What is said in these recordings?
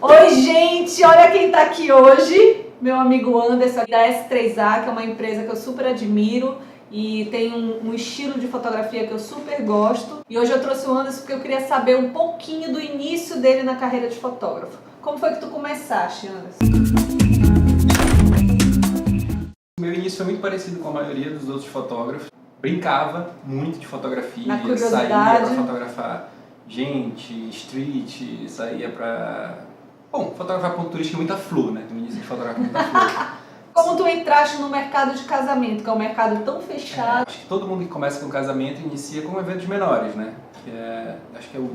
Oi, gente! Olha quem tá aqui hoje. Meu amigo Anderson, da S3A, que é uma empresa que eu super admiro e tem um estilo de fotografia que eu super gosto. E hoje eu trouxe o Anderson porque eu queria saber um pouquinho do início dele na carreira de fotógrafo. Como foi que tu começaste, Anderson? Meu início foi muito parecido com a maioria dos outros fotógrafos. Brincava muito de fotografia, Na saía curiosidade. para fotografar gente, street, saía para... Bom, fotografar ponto turístico é muita flor, né? No início de fotografar muita flor. Como tu entraste no mercado de casamento, que é um mercado tão fechado? Acho que todo mundo que começa com casamento inicia com eventos menores, né? Acho que é o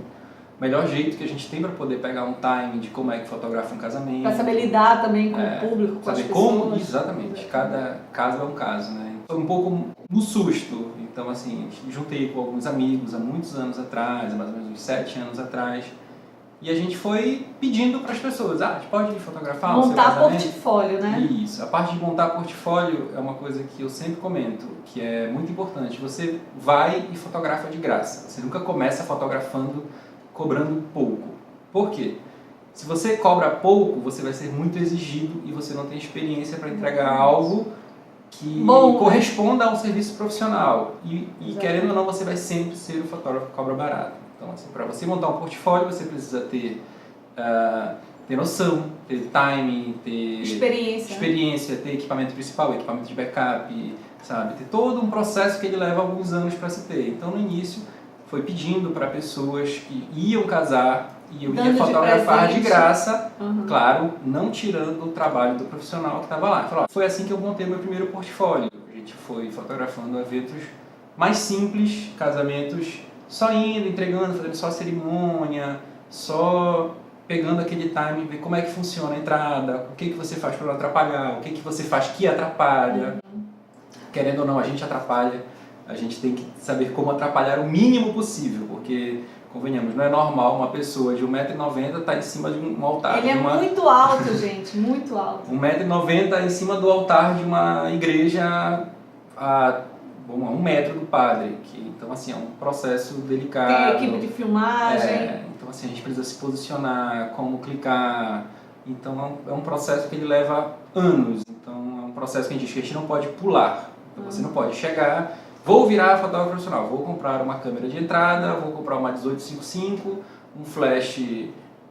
melhor jeito que a gente tem para poder pegar um time de como é que fotografa um casamento. Pra saber lidar também com o público, com as saber pessoas. como, exatamente, cada caso é um caso, né? Foi um pouco no susto, então assim, juntei com alguns amigos há muitos anos atrás, mais ou menos uns 7 anos atrás, e a gente foi pedindo para as pessoas, a gente pode fotografar o seu Montar casamento? portfólio, né? Isso, a parte de montar portfólio é uma coisa que eu sempre comento, que é muito importante. Você vai e fotografa de graça, você nunca começa fotografando cobrando pouco. Por quê? Se você cobra pouco, você vai ser muito exigido e você não tem experiência para entregar algo que corresponda a um serviço profissional. E querendo ou não, você vai sempre ser o fotógrafo que cobra barato. Então, assim, para você montar um portfólio, você precisa ter noção, ter timing, ter experiência, ter equipamento principal, equipamento de backup, sabe? Ter todo um processo que ele leva alguns anos para se ter. Então, no início, foi pedindo para pessoas que iam casar e eu ia fotografar de graça, claro, não tirando o trabalho do profissional que estava lá. Foi assim que eu montei meu primeiro portfólio. A gente foi fotografando eventos mais simples, casamentos só indo, entregando, fazendo só cerimônia, só pegando aquele time, ver como é que funciona a entrada, o que você faz para não atrapalhar, o que você faz que atrapalha. Querendo ou não, a gente atrapalha. A gente tem que saber como atrapalhar o mínimo possível, porque, convenhamos, não é normal uma pessoa de 1,90m estar em cima de um altar. Ele é muito alto, gente, muito alto. 1,90m em cima do altar de uma igreja a 1 metro do padre. Então, assim, é um processo delicado. Tem equipe de filmagem. Então, assim, a gente precisa se posicionar, como clicar. Então, é um processo que ele leva anos. Então, é um processo que a gente não pode pular. Então, você não pode chegar... Vou virar fotógrafo profissional, vou comprar uma câmera de entrada, vou comprar uma 1855, um flash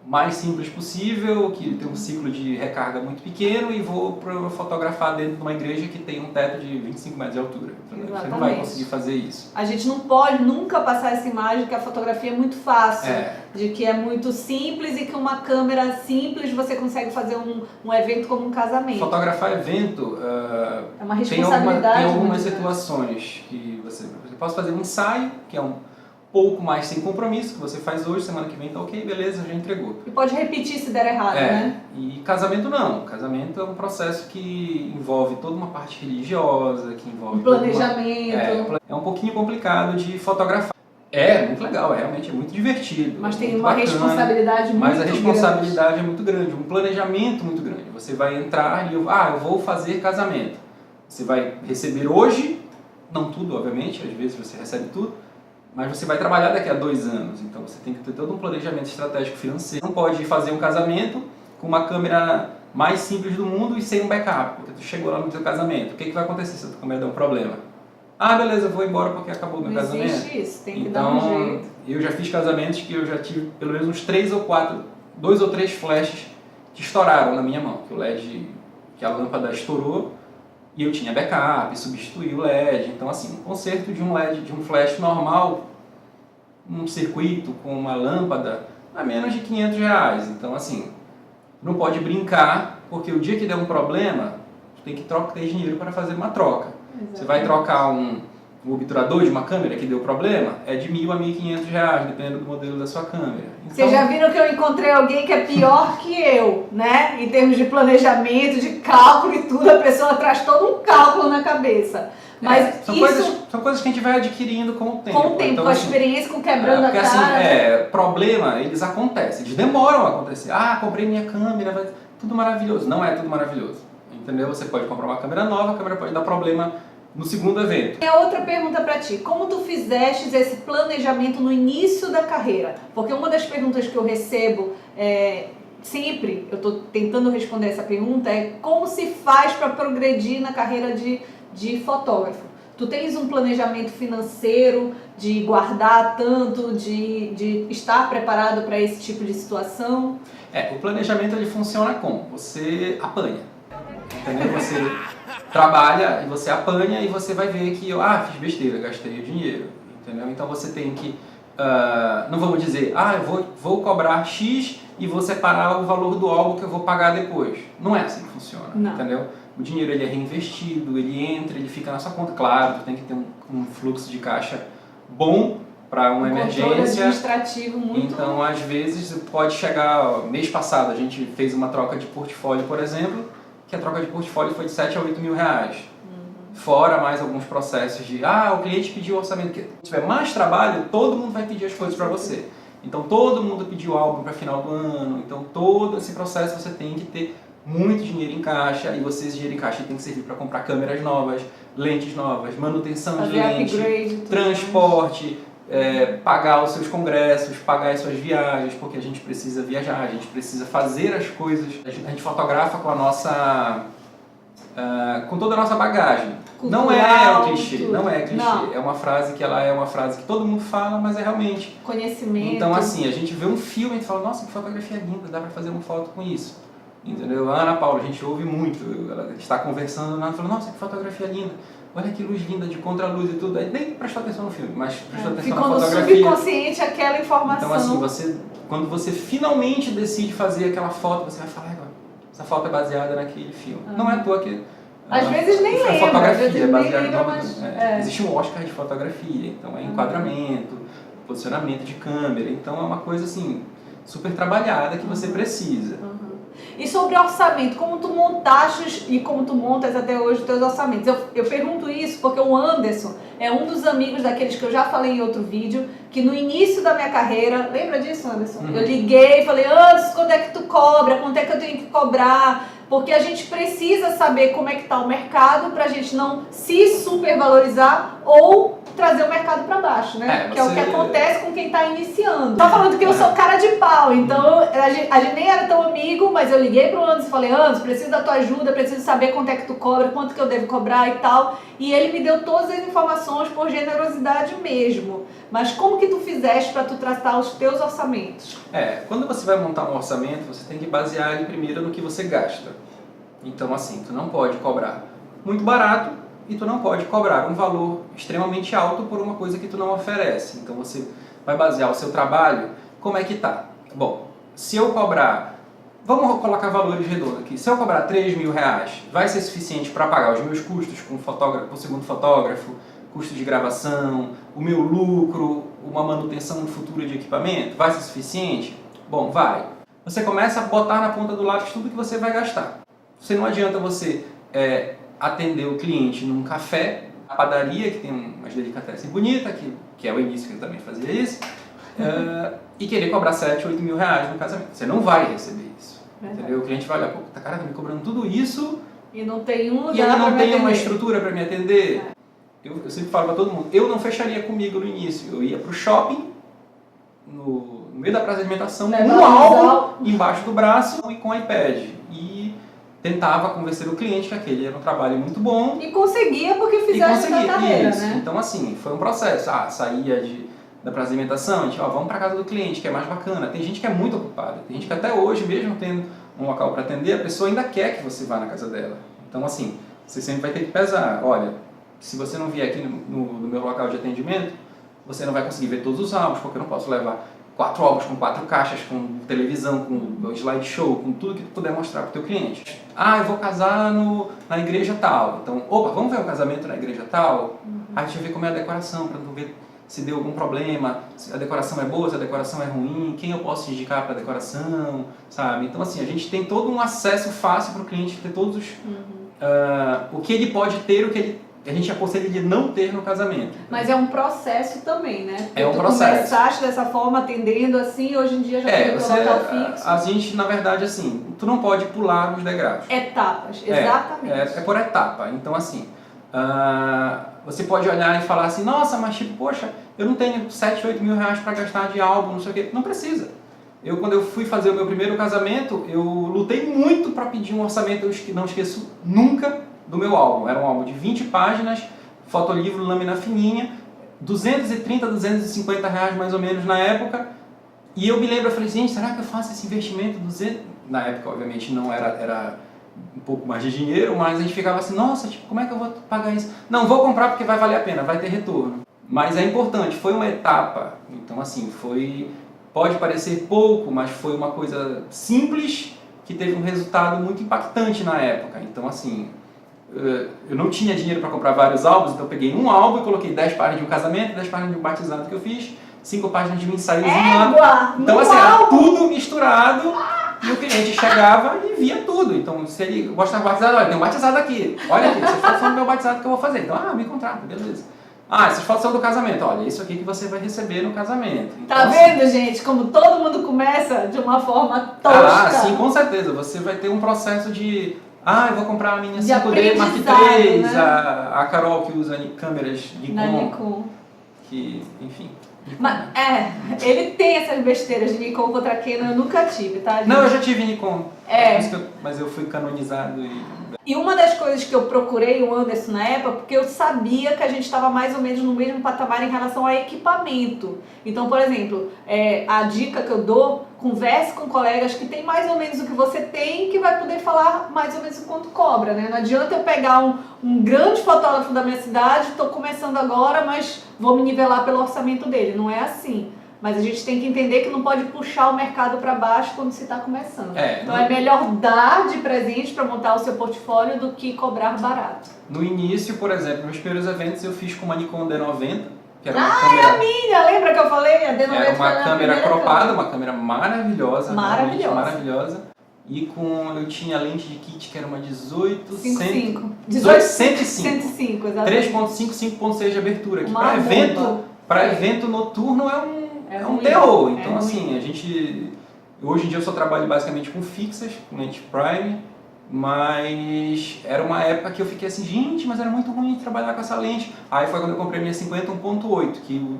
mais simples possível, que tem um ciclo de recarga muito pequeno e vou fotografar dentro de uma igreja que tem um teto de 25 metros de altura. Você não vai conseguir fazer isso. A gente não pode nunca passar essa imagem que a fotografia é muito fácil, de que é muito simples e que uma câmera simples você consegue fazer um evento como um casamento. Fotografar evento é uma responsabilidade. Tem algumas situações que você pode fazer um ensaio, que é um pouco mais sem compromisso, que você faz hoje, semana que vem tá ok, beleza, já entregou. E pode repetir se der errado, né? E casamento não. Casamento é um processo que envolve toda uma parte religiosa, que envolve... planejamento. É um pouquinho complicado de fotografar. É muito legal, realmente é muito divertido. Mas tem uma responsabilidade muito grande. Mas a responsabilidade é muito grande, um planejamento muito grande. Você vai entrar e eu vou fazer casamento. Você vai receber hoje, não tudo, obviamente, às vezes você recebe tudo, mas você vai trabalhar daqui a 2 anos, então você tem que ter todo um planejamento estratégico financeiro. Não pode fazer um casamento com uma câmera mais simples do mundo e sem um backup, porque tu chegou lá no teu casamento. O que vai acontecer se a tua câmera der um problema? Ah, beleza, eu vou embora porque acabou o meu casamento. Não existe isso, tem que dar um jeito. Eu já fiz casamentos que eu já tive pelo menos uns 3 ou 4, 2 ou 3 flashes que estouraram na minha mão, que o LED, que a lâmpada estourou, e eu tinha backup, substituí o LED. Então, assim, um conserto de um LED, de um flash normal, um circuito com uma lâmpada, a menos de R$500. Então, assim, não pode brincar, porque o dia que der um problema, tu tem que ter dinheiro para fazer uma troca. Exatamente. Você vai trocar um obturador de uma câmera que deu problema, é de R$1.000 a R$1.500, dependendo do modelo da sua câmera. Então, vocês já viram que eu encontrei alguém que é pior que eu, né? Em termos de planejamento, de cálculo e tudo, a pessoa traz todo um cálculo na cabeça. Mas são coisas que a gente vai adquirindo com o tempo. Com o tempo, então, com a experiência, com quebrando a cara. Assim, problema, eles acontecem, eles demoram a acontecer. Ah, comprei minha câmera, tudo maravilhoso. Não é tudo maravilhoso, entendeu? Você pode comprar uma câmera nova, a câmera pode dar problema no segundo evento. Tem outra pergunta pra ti. Como tu fizeste esse planejamento no início da carreira? Porque uma das perguntas que eu recebo sempre eu estou tentando responder essa pergunta, é como se faz para progredir na carreira de fotógrafo? Tu tens um planejamento financeiro de guardar tanto, de estar preparado para esse tipo de situação? O planejamento ele funciona como? Você apanha, entendeu? Você trabalha e você apanha e você vai ver que, fiz besteira, gastei o dinheiro, entendeu? Então você tem que, não vamos dizer, eu vou cobrar X e vou separar o valor do álbum que eu vou pagar depois. Não é assim que funciona, não. Entendeu? O dinheiro ele é reinvestido, ele entra, ele fica na sua conta. Claro, tu tem que ter um fluxo de caixa bom para uma emergência. Controle administrativo muito. Então, às vezes, pode chegar... Mês passado, a gente fez uma troca de portfólio, por exemplo, que a troca de portfólio foi de 7 a 8 mil reais. Fora mais alguns processos de, o cliente pediu orçamento. Se tiver mais trabalho, todo mundo vai pedir as coisas para você. Então, todo mundo pediu álbum para final do ano. Então, todo esse processo você tem que ter muito dinheiro em caixa, e esse dinheiro em caixa tem que servir para comprar câmeras novas, lentes novas, manutenção de lente, transporte, pagar os seus congressos, pagar as suas viagens, porque a gente precisa viajar, a gente precisa fazer as coisas. A gente fotografa com a nossa... com toda a nossa bagagem. Cultural, não é clichê, não é clichê. Não. É uma frase que ela é uma frase que todo mundo fala, mas é realmente... Conhecimento. Então assim, a gente vê um filme e fala, nossa, que fotografia linda, dá para fazer uma foto com isso. Entendeu? A Ana Paula, a gente ouve muito, ela está conversando, ela fala, nossa, que fotografia linda, olha que luz linda, de contraluz e tudo, aí nem prestou atenção no filme, mas prestou atenção na fotografia. Ficou no subconsciente aquela informação. Então assim, quando você finalmente decide fazer aquela foto, você vai falar, essa foto é baseada naquele filme. Não é à toa que... Às vezes nem lembra. Fotografia, baseada mas... Existe um Oscar de fotografia, então é enquadramento, posicionamento de câmera, então é uma coisa assim, super trabalhada que você precisa. E sobre orçamento, como tu montaste e como tu montas até hoje os teus orçamentos? Eu pergunto isso porque o Anderson é um dos amigos daqueles que eu já falei em outro vídeo, que no início da minha carreira, lembra disso, Anderson? Eu liguei e falei, Anderson, quando é que tu cobra? Quanto é que eu tenho que cobrar? Porque a gente precisa saber como é que está o mercado para a gente não se supervalorizar ou trazer o mercado para baixo, né? Que é o que acontece com quem está iniciando. Tá falando que eu sou cara de pau, então a gente nem era tão amigo, mas eu liguei pro Anderson e falei, Anderson, preciso da tua ajuda, preciso saber quanto é que tu cobra, quanto que eu devo cobrar e tal. E ele me deu todas as informações por generosidade mesmo. Mas como que tu fizeste para tu tratar os teus orçamentos? Quando você vai montar um orçamento, você tem que basear ele primeiro no que você gasta. Então assim, tu não pode cobrar muito barato e tu não pode cobrar um valor extremamente alto por uma coisa que tu não oferece. Então você vai basear o seu trabalho, como é que tá? Bom, se eu cobrar, vamos colocar valores redondos aqui, se eu cobrar 3 mil reais, vai ser suficiente para pagar os meus custos com o segundo fotógrafo, custo de gravação, o meu lucro, uma manutenção futura de equipamento, vai ser suficiente? Bom, vai. Você começa a botar na ponta do lápis tudo que você vai gastar. Você não adianta você atender o cliente num café, na padaria, que tem umas delicatessen bonitas, que é o início que ele também fazia isso, e querer cobrar 7, 8 mil reais no casamento. Você não vai receber isso. Entendeu? O cliente vai olhar, cara, tá me cobrando tudo isso e não tem uma estrutura para me atender. Eu sempre falo para todo mundo, eu não fecharia comigo no início, eu ia pro shopping, no meio da praça de alimentação, com um álbum embaixo do braço e com o iPad. E tentava convencer o cliente que aquele era um trabalho muito bom. E conseguia porque fizesse a carreira, isso. né? Então assim, foi um processo. Saía da praça de alimentação, a gente, vamos para casa do cliente, que é mais bacana. Tem gente que é muito ocupada, tem gente que até hoje, mesmo tendo um local para atender, a pessoa ainda quer que você vá na casa dela. Então assim, você sempre vai ter que pesar, olha, se você não vier aqui no meu local de atendimento, você não vai conseguir ver todos os álbuns, porque eu não posso levar 4 álbuns com 4 caixas, com televisão, com slideshow, com tudo que tu puder mostrar para o teu cliente. Eu vou casar na igreja tal. Então, vamos ver o casamento na igreja tal? Deixa eu ver como é a decoração, para não ver se deu algum problema, se a decoração é boa, se a decoração é ruim, quem eu posso indicar para a decoração, sabe? Então, assim, a gente tem todo um acesso fácil para o cliente ter todos os... o que ele pode ter, o que a gente aconselha de não ter no casamento. Mas é um processo também, né? É um processo. Tu começaste dessa forma, atendendo assim, hoje em dia já tem o local fixo. A gente, na verdade, assim, tu não pode pular os degraus. Etapas, exatamente. É por etapa. Então, assim, você pode olhar e falar assim, nossa, mas tipo, poxa, eu não tenho 7, 8 mil reais para gastar de álbum, não sei o quê. Não precisa. quando eu fui fazer o meu primeiro casamento, eu lutei muito para pedir um orçamento, eu não esqueço nunca do meu álbum. Era um álbum de 20 páginas, fotolivro, lâmina fininha, 230, 250 reais mais ou menos na época. E eu me lembro, eu falei, gente, será que eu faço esse investimento? Na época, obviamente, não era um pouco mais de dinheiro, mas a gente ficava assim, nossa, tipo, como é que eu vou pagar isso? Não, vou comprar porque vai valer a pena, vai ter retorno. Mas é importante, foi uma etapa. Então, assim, pode parecer pouco, mas foi uma coisa simples que teve um resultado muito impactante na época. Então, assim, eu não tinha dinheiro para comprar vários álbuns, então eu peguei um álbum e coloquei 10 páginas de um casamento, 10 páginas de um batizado que eu fiz, 5 páginas de um ensaiozinho lá. Então, assim, era tudo misturado e o cliente chegava e via tudo. Então, se ele gostava de batizado, olha, tem um batizado aqui, olha aqui, essas fotos são do meu batizado que eu vou fazer. Então, me contrata, beleza. Essas fotos são do casamento. Olha, isso aqui que você vai receber no casamento. Então, tá vendo, gente? Como todo mundo começa de uma forma tosca. Sim, com certeza. Você vai ter um processo de... eu vou comprar a minha 5D Mark III, né? a Carol que usa câmeras Nikon. Que, enfim... Mas, ele tem essas besteiras de Nikon contra Canon, eu nunca tive, tá, gente? Não, eu já tive Nikon. Mas eu fui canonizado E uma das coisas que eu procurei o Anderson na época, porque eu sabia que a gente estava mais ou menos no mesmo patamar em relação a equipamento. Então, por exemplo, a dica que eu dou, converse com colegas que tem mais ou menos o que você tem, que vai poder falar mais ou menos o quanto cobra, né? Não adianta eu pegar um grande fotógrafo da minha cidade, estou começando agora, mas vou me nivelar pelo orçamento dele. Não é assim. Mas a gente tem que entender que não pode puxar o mercado para baixo quando se está começando. Então é melhor dar de presente para montar o seu portfólio do que cobrar barato. No início, por exemplo, nos primeiros eventos eu fiz com uma Nikon D90, que era uma câmera... a minha! Lembra que eu falei? A D90 era uma câmera cropada, uma câmera maravilhosa. Maravilhosa. E eu tinha lente de kit que era uma 105, exatamente. 3.5, 5.6 de abertura, que para evento noturno é um terror. Então, assim, hoje em dia eu só trabalho basicamente com fixas, com lente prime, mas era uma época que eu fiquei assim, gente, mas era muito ruim trabalhar com essa lente. Aí foi quando eu comprei minha 50 1.8, que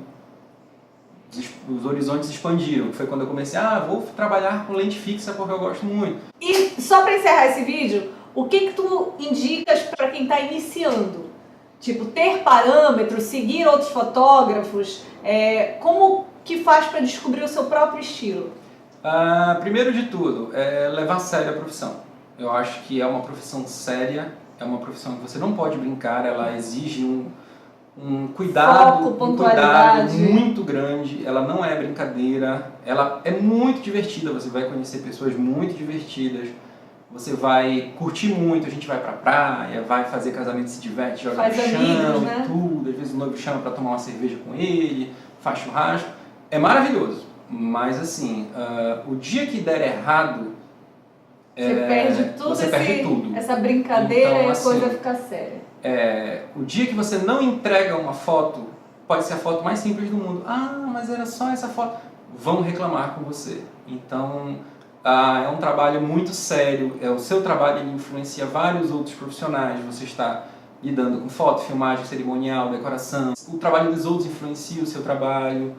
os horizontes expandiram, que foi quando eu comecei, vou trabalhar com lente fixa porque eu gosto muito. E só para encerrar esse vídeo, o que tu indicas para quem está iniciando? Tipo, ter parâmetros, seguir outros fotógrafos, como que faz para descobrir o seu próprio estilo? Primeiro de tudo, levar a sério a profissão. Eu acho que é uma profissão séria, é uma profissão que você não pode brincar, ela exige um cuidado, muito grande, ela não é brincadeira, ela é muito divertida, você vai conhecer pessoas muito divertidas, você vai curtir muito, a gente vai pra praia, vai fazer casamento, se diverte, joga no chão, né? Tudo, às vezes o noivo chama pra tomar uma cerveja com ele, faz churrasco, é maravilhoso, mas assim, o dia que der errado, você perde tudo. Essa brincadeira então, e a coisa fica séria. O dia que você não entrega uma foto, pode ser a foto mais simples do mundo. Mas era só essa foto. Vão reclamar com você. Então, é um trabalho muito sério. O seu trabalho ele influencia vários outros profissionais. Você está lidando com foto, filmagem, cerimonial, decoração. O trabalho dos outros influencia o seu trabalho.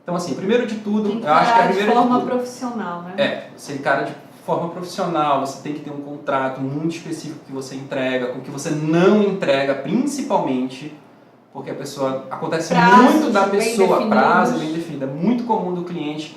Então, assim, primeiro de tudo, eu acho que a primeira de forma profissional, né? Você encara de forma profissional, você tem que ter um contrato muito específico que você entrega, com que você não entrega, principalmente, porque acontece muito da pessoa, prazo bem definido, é muito comum do cliente,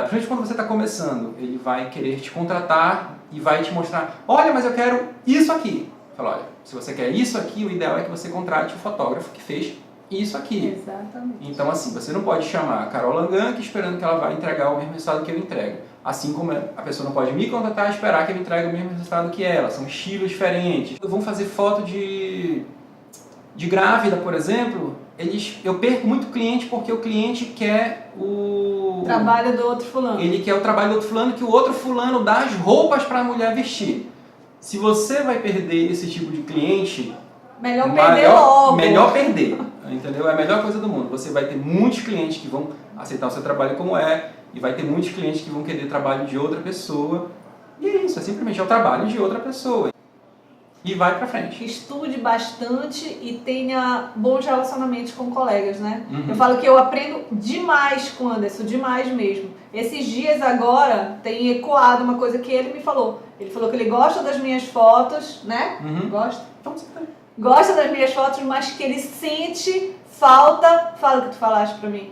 principalmente quando você está começando, ele vai querer te contratar e vai te mostrar, olha, mas eu quero isso aqui. Fala, olha, se você quer isso aqui, o ideal é que você contrate o fotógrafo que fez isso aqui. Exatamente. Então, assim, você não pode chamar a Carol Langank esperando que ela vai entregar o mesmo resultado que eu entrego. Assim como a pessoa não pode me contratar e esperar que eu entregue o mesmo resultado que ela. São estilos diferentes. Vamos fazer foto de grávida, por exemplo. Eu perco muito cliente porque o cliente quer o trabalho do outro fulano. Ele quer o trabalho do outro fulano, que o outro fulano dá as roupas para a mulher vestir. Se você vai perder esse tipo de cliente, melhor perder logo. Melhor perder, entendeu? É a melhor coisa do mundo. Você vai ter muitos clientes que vão aceitar o seu trabalho como e vai ter muitos clientes que vão querer trabalho de outra pessoa. E é isso, simplesmente o trabalho de outra pessoa. E vai pra frente. Estude bastante e tenha bons relacionamentos com colegas, né? Uhum. Eu falo que eu aprendo demais com o Anderson, demais mesmo. Esses dias agora tem ecoado uma coisa que ele me falou. Ele falou que ele gosta das minhas fotos, né? Uhum. Gosta? Então você tá. Gosta das minhas fotos, mas que ele sente falta... Fala o que tu falaste pra mim.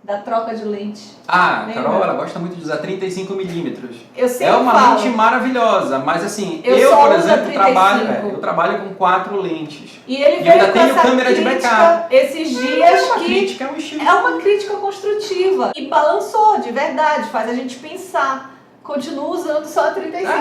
Da troca de lente. Ah, Lembra? Carol, ela gosta muito de usar 35mm. Eu sempre É uma falo. lente maravilhosa, mas assim, Eu por só uso exemplo, 35. eu trabalho com 4 lentes. E ele E veio ainda com tenho essa câmera de crítica backup. esses dias É uma que... crítica, é um estilo. É uma crítica construtiva. E balançou, de verdade. Faz a gente pensar. Continuo usando só a 35.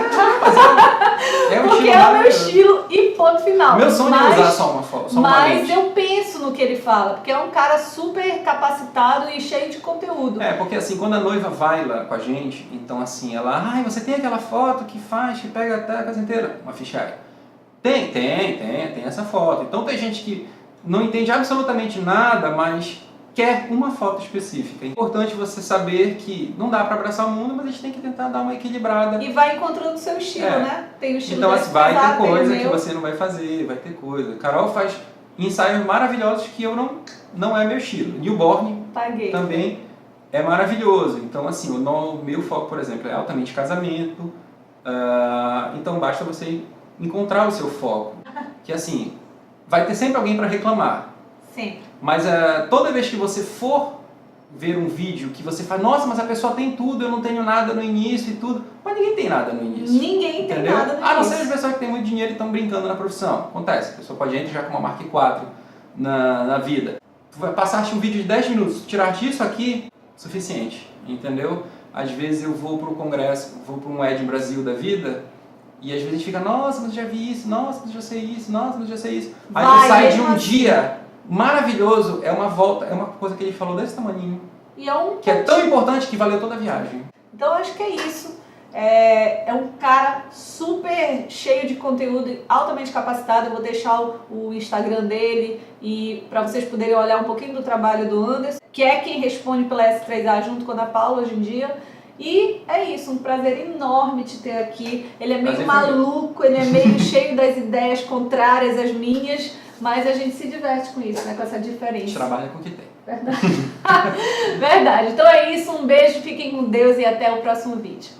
É um Porque estilo é o meu maravilhoso. estilo e ponto final. Meu sonho é usar só uma foto, só uma Mas lente. eu penso no que ele fala. Porque é um cara super capacitado e cheio de conteúdo. É, porque assim, quando a noiva vai lá com a gente, então assim, ela, ai, você tem aquela foto que faz, que pega até a casa inteira, uma fichária. Tem essa foto. Então tem gente que não entende absolutamente nada, mas quer uma foto específica. É importante você saber que não dá para abraçar o mundo, mas a gente tem que tentar dar uma equilibrada. E vai encontrando o seu estilo, né? Tem o estilo então assim, vai pesado, ter tem o coisa que meu. você não vai fazer, vai ter coisa. Carol faz ensaios maravilhosos que eu não é meu estilo. Newborn Paguei. também é maravilhoso. Então assim, o meu foco, por exemplo, é altamente casamento. Então basta você encontrar o seu foco. Que assim, vai ter sempre alguém para reclamar. Sempre. Mas toda vez que você for ver um vídeo que você fala, nossa, mas a pessoa tem tudo, eu não tenho nada no início e tudo. Mas ninguém tem nada no início. Ninguém entendeu? tem nada no A não ser início. as pessoas que têm muito dinheiro e estão brincando na profissão. Acontece, a pessoa pode entrar já com uma Mark IV na vida. Tu vai passaste um vídeo de 10 minutos, tiraste isso aqui, suficiente, entendeu? Às vezes eu vou para o congresso, vou para um Ed Brasil da vida, e às vezes a gente fica, nossa, mas eu já vi isso, nossa, mas eu já sei isso, nossa, mas eu já sei isso. Aí tu sai de um dia maravilhoso, é uma volta, é uma coisa que ele falou desse tamaninho, E é um que é tão importante que valeu toda a viagem. Então eu acho que é isso. É um cara super cheio de conteúdo, altamente capacitado. Eu vou deixar o Instagram dele e para vocês poderem olhar um pouquinho do trabalho do Anderson, que é quem responde pela S3A junto com a Ana Paula hoje em dia. E é isso, um prazer enorme te ter aqui. Ele é meio maluco, ele é meio cheio das ideias contrárias às minhas, mas a gente se diverte com isso, né? Com essa diferença. A gente trabalha com o que tem. Verdade. Verdade. Então é isso, um beijo, fiquem com Deus e até o próximo vídeo.